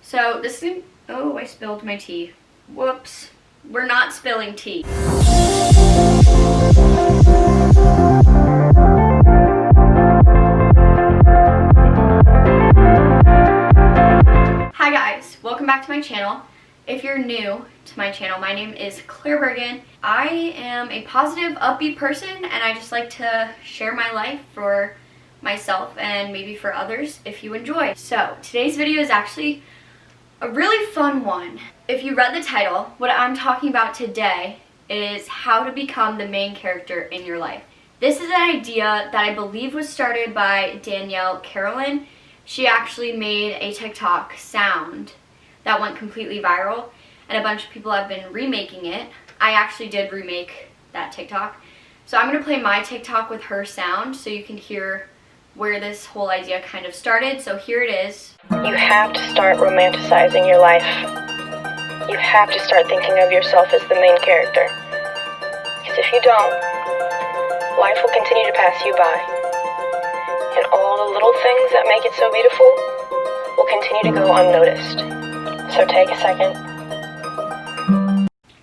So this is, oh, I spilled my tea. Whoops. We're not spilling tea. Hi guys, welcome back to my channel. If you're new to my channel, my name is Claire Bergen. I am a positive, upbeat person, and I just like to share my life for myself and maybe for others if you enjoy. So today's video is actually a really fun one. If you read the title, what I'm talking about today is how to become the main character in your life. This is an idea that I believe was started by Danielle Carolyn. She actually made a TikTok sound that went completely viral, and a bunch of people have been remaking it. I actually did remake that TikTok. So I'm going to play my TikTok with her sound so you can hear where this whole idea kind of started. So here it is. You have to start romanticizing your life. You have to start thinking of yourself as the main character. Because if you don't, life will continue to pass you by. And all the little things that make it so beautiful will continue to go unnoticed. So take a second.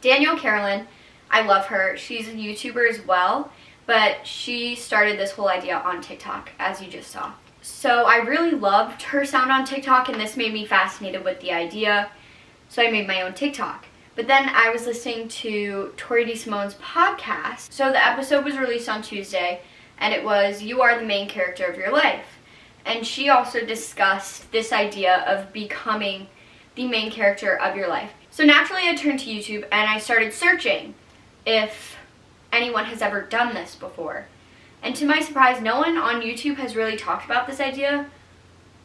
Danielle Carolyn, I love her. She's a YouTuber as well, but she started this whole idea on TikTok, as you just saw. So I really loved her sound on TikTok, and this made me fascinated with the idea, so I made my own TikTok. But then I was listening to Tori DeSimone's podcast. So the episode was released on Tuesday, and it was You Are the Main Character of Your Life. And she also discussed this idea of becoming the main character of your life. So naturally I turned to YouTube and I started searching if anyone has ever done this before. And to my surprise, no one on YouTube has really talked about this idea.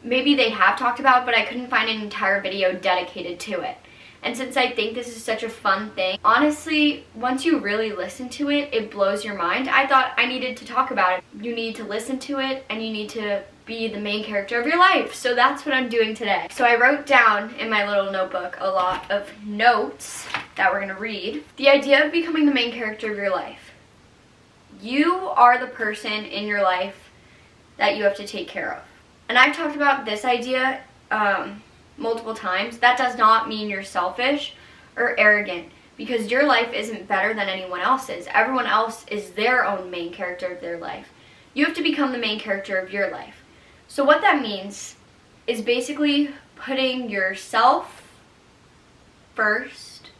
Maybe they have talked about it, but I couldn't find an entire video dedicated to it. And since I think this is such a fun thing, honestly, once you really listen to it, it blows your mind. I thought I needed to talk about it. You need to listen to it, and you need to be the main character of your life. So that's what I'm doing today. So I wrote down in my little notebook a lot of notes that we're gonna read. The idea of becoming the main character of your life. You are the person in your life that you have to take care of. And I've talked about this idea multiple times. That does not mean you're selfish or arrogant, because your life isn't better than anyone else's. Everyone else is their own main character of their life. You have to become the main character of your life. So what that means is basically putting yourself first,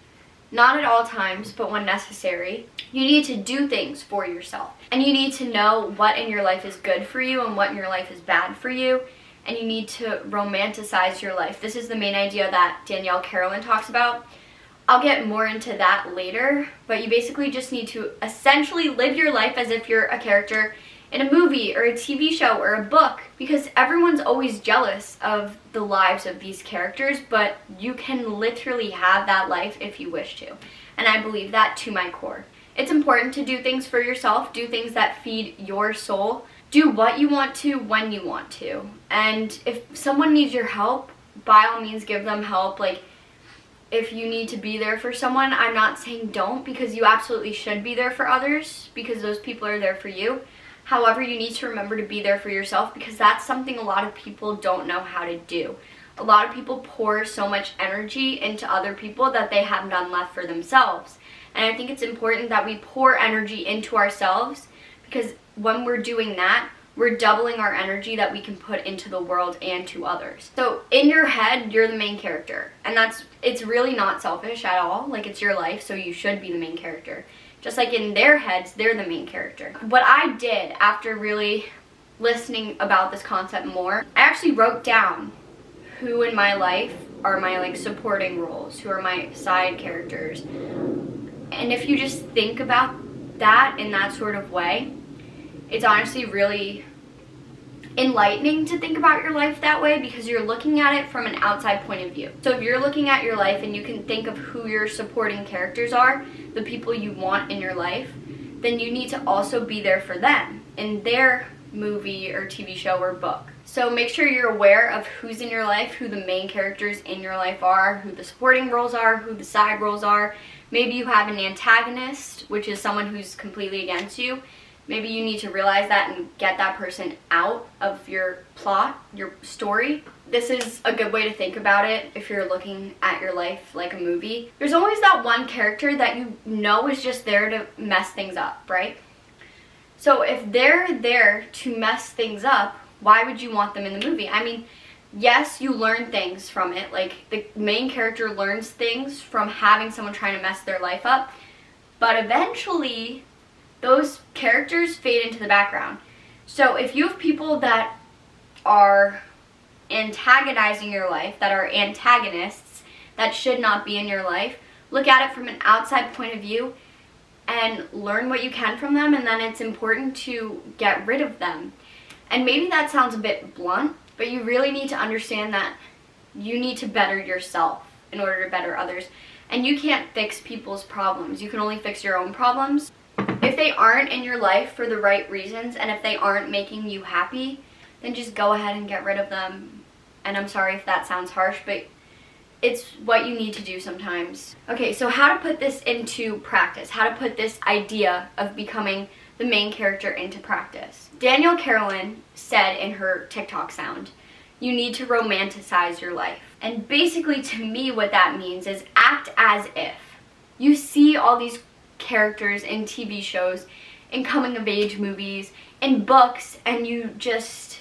not at all times, but when necessary. You need to do things for yourself, and you need to know what in your life is good for you and what in your life is bad for you. And you need to romanticize your life. This is the main idea that Danielle Carolyn talks about. I'll get more into that later, but you basically just need to essentially live your life as if you're a character in a movie or a TV show or a book, because everyone's always jealous of the lives of these characters, but you can literally have that life if you wish to. And I believe that to my core. It's important to do things for yourself, do things that feed your soul. Do what you want to when you want to. And if someone needs your help, by all means give them help. Like, if you need to be there for someone, I'm not saying don't, because you absolutely should be there for others, because those people are there for you. However, you need to remember to be there for yourself, because that's something a lot of people don't know how to do. A lot of people pour so much energy into other people that they have none left for themselves. And I think it's important that we pour energy into ourselves, because when we're doing that, we're doubling our energy that we can put into the world and to others. So in your head, you're the main character. And it's really not selfish at all. Like, it's your life, so you should be the main character. Just like in their heads, they're the main character. What I did after really listening about this concept more, I actually wrote down who in my life are my supporting roles, who are my side characters. And if you just think about that in that sort of way, it's honestly really enlightening to think about your life that way, because you're looking at it from an outside point of view. So if you're looking at your life and you can think of who your supporting characters are, the people you want in your life, then you need to also be there for them in their movie or TV show or book. So make sure you're aware of who's in your life, who the main characters in your life are, who the supporting roles are, who the side roles are. Maybe you have an antagonist, which is someone who's completely against you. Maybe you need to realize that and get that person out of your plot, your story. This is a good way to think about it if you're looking at your life like a movie. There's always that one character that you know is just there to mess things up, right? So if they're there to mess things up, why would you want them in the movie? I mean, yes, you learn things from it. Like, the main character learns things from having someone trying to mess their life up. But eventually, those characters fade into the background. So if you have people that are antagonizing your life, that are antagonists, that should not be in your life, look at it from an outside point of view and learn what you can from them, and then it's important to get rid of them. And maybe that sounds a bit blunt, but you really need to understand that you need to better yourself in order to better others. And you can't fix people's problems. You can only fix your own problems. If they aren't in your life for the right reasons, and if they aren't making you happy, then just go ahead and get rid of them. And I'm sorry if that sounds harsh, but it's what you need to do sometimes. Okay, so how to put this into practice, how to put this idea of becoming the main character into practice. Danielle Carolyn said in her TikTok sound, you need to romanticize your life. And basically, to me, what that means is act as if. You see all these characters in TV shows, in coming-of-age movies, in books, and you just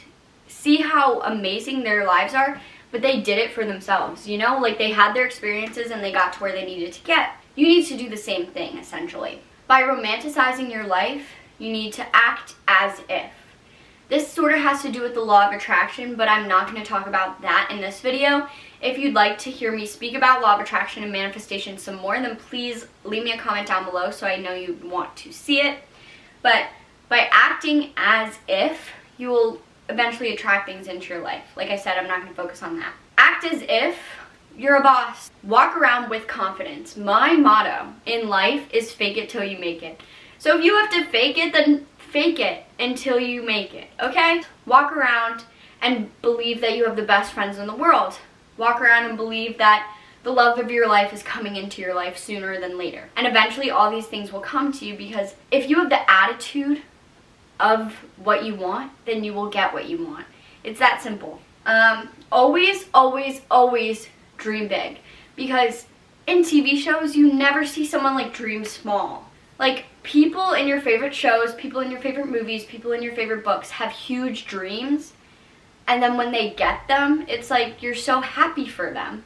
see how amazing their lives are, but they did it for themselves, you know? Like, they had their experiences and they got to where they needed to get. You need to do the same thing, essentially. By romanticizing your life, you need to act as if. This sort of has to do with the law of attraction, but I'm not going to talk about that in this video. If you'd like to hear me speak about law of attraction and manifestation some more, then please leave me a comment down below so I know you want to see it. But by acting as if, you will eventually attract things into your life. Like I said, I'm not going to focus on that. Act as if you're a boss. Walk around with confidence. My motto in life is fake it till you make it. So if you have to fake it, then fake it until you make it, okay? Walk around and believe that you have the best friends in the world. Walk around and believe that the love of your life is coming into your life sooner than later. And eventually all these things will come to you, because if you have the attitude of what you want, then you will get what you want. It's that simple. Always, always, always dream big. Because in TV shows, you never see someone like dream small. Like, people in your favorite shows, people in your favorite movies, people in your favorite books have huge dreams. And then when they get them, it's like you're so happy for them.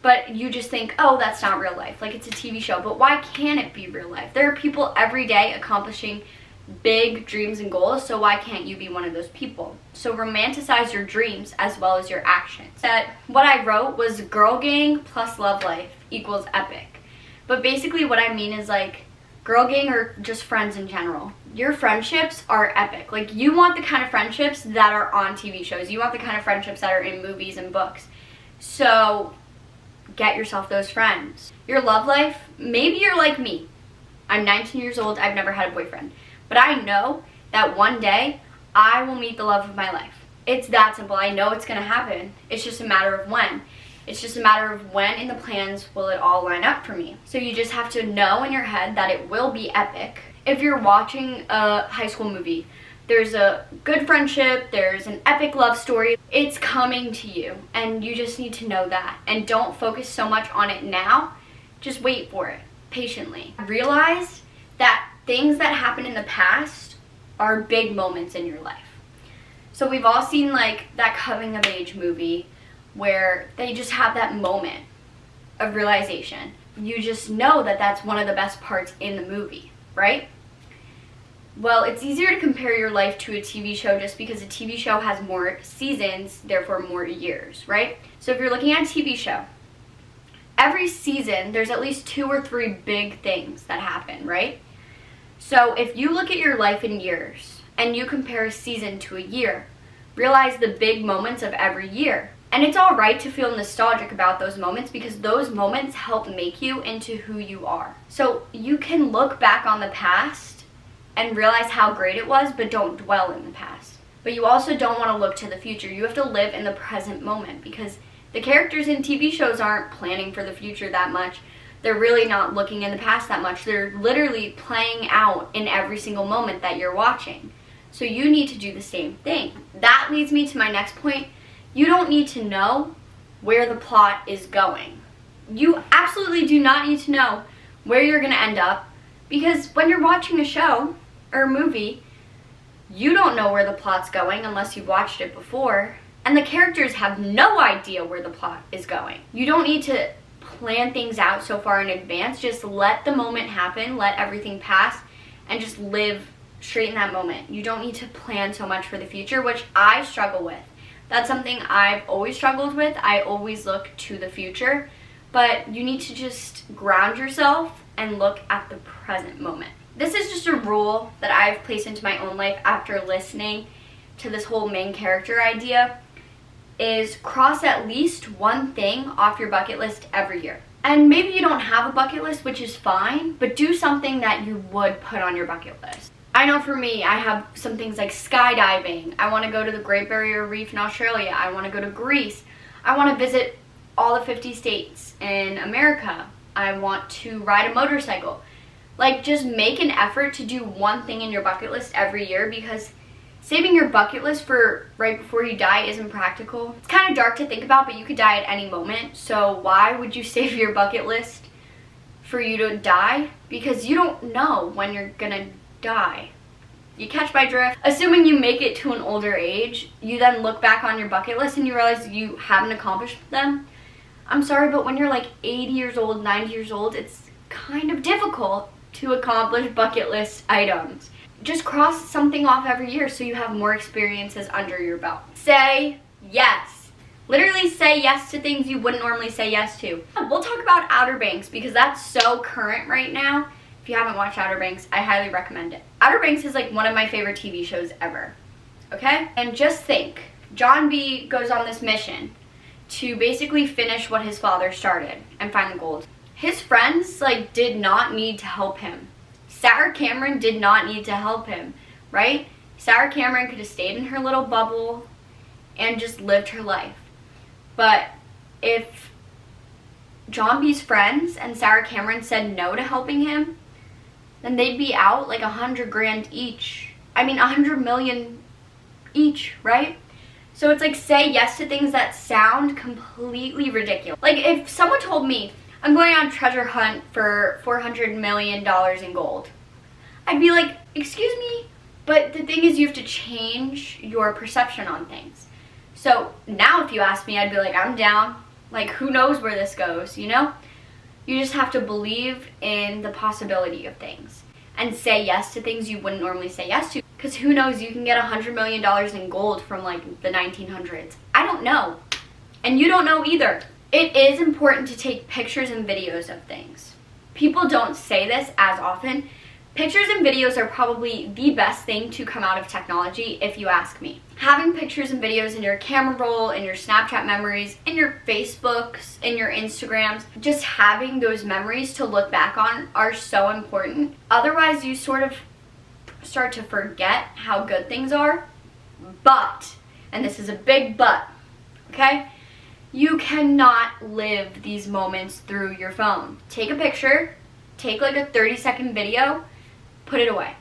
But you just think, oh, that's not real life. Like, it's a TV show. But why can't it be real life? There are people every day accomplishing big dreams and goals, so why can't you be one of those people? So romanticize your dreams as well as your actions. That what I wrote was girl gang plus love life equals epic. But basically what I mean is, like, girl gang or just friends in general. Your friendships are epic. Like, you want the kind of friendships that are on TV shows. You want the kind of friendships that are in movies and books. So get yourself those friends. Your love life, maybe you're like me. I'm 19 years old, I've never had a boyfriend. But I know that one day I will meet the love of my life. It's that simple. I know it's going to happen. It's just a matter of when. It's just a matter of when in the plans will it all line up for me. So you just have to know in your head that it will be epic. If you're watching a high school movie, there's a good friendship, there's an epic love story. It's coming to you, and you just need to know that. And don't focus so much on it now. Just wait for it patiently. Realize that things that happened in the past are big moments in your life. So we've all seen, like, that coming of age movie where they just have that moment of realization. You just know that that's one of the best parts in the movie, right? Well, it's easier to compare your life to a TV show just because a TV show has more seasons, therefore more years, right? So if you're looking at a TV show, every season there's at least 2 or 3 big things that happen, right? So if you look at your life in years and you compare a season to a year, realize the big moments of every year. And it's all right to feel nostalgic about those moments, because those moments help make you into who you are. So you can look back on the past and realize how great it was, but don't dwell in the past. But you also don't want to look to the future. You have to live in the present moment, because the characters in TV shows aren't planning for the future that much. they're really not looking in the past that much. They're literally playing out in every single moment that you're watching. So you need to do the same thing. That leads me to my next point. You don't need to know where the plot is going. You absolutely do not need to know where you're going to end up, because when you're watching a show or a movie, you don't know where the plot's going unless you've watched it before, and the characters have no idea where the plot is going. You don't need to plan things out so far in advance. Just let the moment happen, let everything pass, and just live straight in that moment. You don't need to plan so much for the future, which I struggle with. That's something I've always struggled with. I always look to the future, but you need to just ground yourself and look at the present moment. This is just a rule that I've placed into my own life after listening to this whole main character idea, is cross at least one thing off your bucket list every year. And maybe you don't have a bucket list, which is fine, but do something that you would put on your bucket list. I know for me, I have some things like skydiving. I want to go to the Great Barrier Reef in Australia. I want to go to Greece. I want to visit all the 50 states in America. I want to ride a motorcycle. Like, just make an effort to do one thing in your bucket list every year, because saving your bucket list for right before you die isn't practical. It's kind of dark to think about, but you could die at any moment. So why would you save your bucket list for you to die? Because you don't know when you're gonna die. You catch my drift? Assuming you make it to an older age, you then look back on your bucket list and you realize you haven't accomplished them. I'm sorry, but when you're like 80 years old, 90 years old, it's kind of difficult to accomplish bucket list items. Just cross something off every year so you have more experiences under your belt. Say yes. Literally say yes to things you wouldn't normally say yes to. We'll talk about Outer Banks because that's so current right now. If you haven't watched Outer Banks, I highly recommend it. Outer Banks is like one of my favorite TV shows ever. Okay? And just think, John B goes on this mission to basically finish what his father started and find the gold. His friends did not need to help him. Sarah Cameron did not need to help him, right? Sarah Cameron could have stayed in her little bubble and just lived her life. But if John B's friends and Sarah Cameron said no to helping him, then they'd be out like $100,000 each. I mean, 100 million each, right? So it's like, say yes to things that sound completely ridiculous. Like, if someone told me, I'm going on a treasure hunt for $400 million in gold, I'd be like, excuse me? But the thing is, you have to change your perception on things. So now if you ask me, I'd be like, I'm down. Like, who knows where this goes, you know? You just have to believe in the possibility of things and say yes to things you wouldn't normally say yes to. Because who knows, you can get $100 million in gold from like the 1900s. I don't know. And you don't know either. It is important to take pictures and videos of things. People don't say this as often. Pictures and videos are probably the best thing to come out of technology, if you ask me. Having pictures and videos in your camera roll, in your Snapchat memories, in your Facebooks, in your Instagrams, just having those memories to look back on are so important. Otherwise, you sort of start to forget how good things are. But, and this is a big but, okay? You cannot live these moments through your phone. Take a picture, take like a 30-second video, put it away.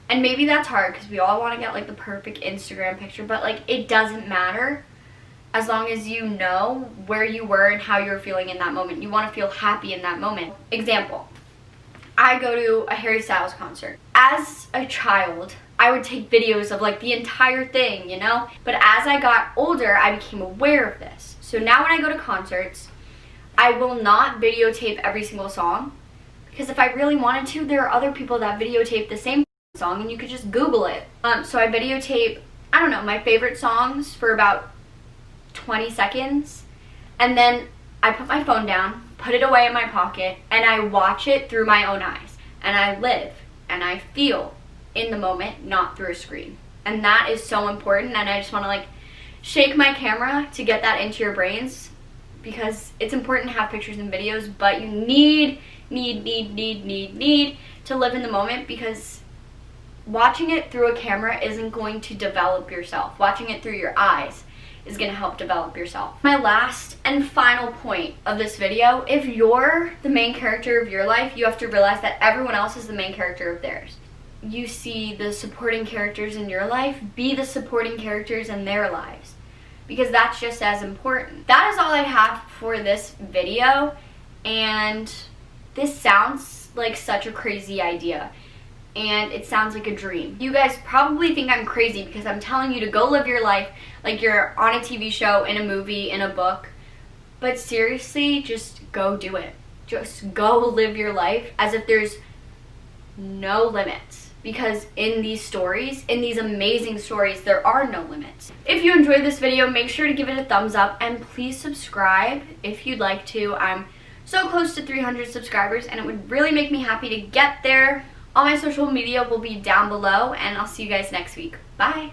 And maybe that's hard because we all want to get like the perfect Instagram picture, but like it doesn't matter as long as you know where you were and how you're feeling in that moment. You want to feel happy in that moment. Example, I go to a Harry Styles concert. As a child, I would take videos of like the entire thing, you know? But as I got older, I became aware of this. So now when I go to concerts, I will not videotape every single song, because if I really wanted to, there are other people that videotape the same song and you could just Google it. So I videotape, I don't know, my favorite songs for about 20 seconds, and then I put my phone down, put it away in my pocket, and I watch it through my own eyes. And I live and I feel in the moment, not through a screen. And that is so important, and I just want to like shake my camera to get that into your brains, because it's important to have pictures and videos, but you need to live in the moment, because watching it through a camera isn't going to develop yourself. Watching it through your eyes is going to help develop yourself. My last and final point of this video, if you're the main character of your life, you have to realize that everyone else is the main character of theirs. You see the supporting characters in your life, be the supporting characters in their lives, because that's just as important. That is all I have for this video, and this sounds like such a crazy idea, and it sounds like a dream. You guys probably think I'm crazy because I'm telling you to go live your life like you're on a TV show, in a movie, in a book, but seriously, just go do it. Just go live your life as if there's no limits. Because in these stories, in these amazing stories, there are no limits. If you enjoyed this video, make sure to give it a thumbs up and please subscribe if you'd like to. I'm so close to 300 subscribers and it would really make me happy to get there. All my social media will be down below and I'll see you guys next week. Bye!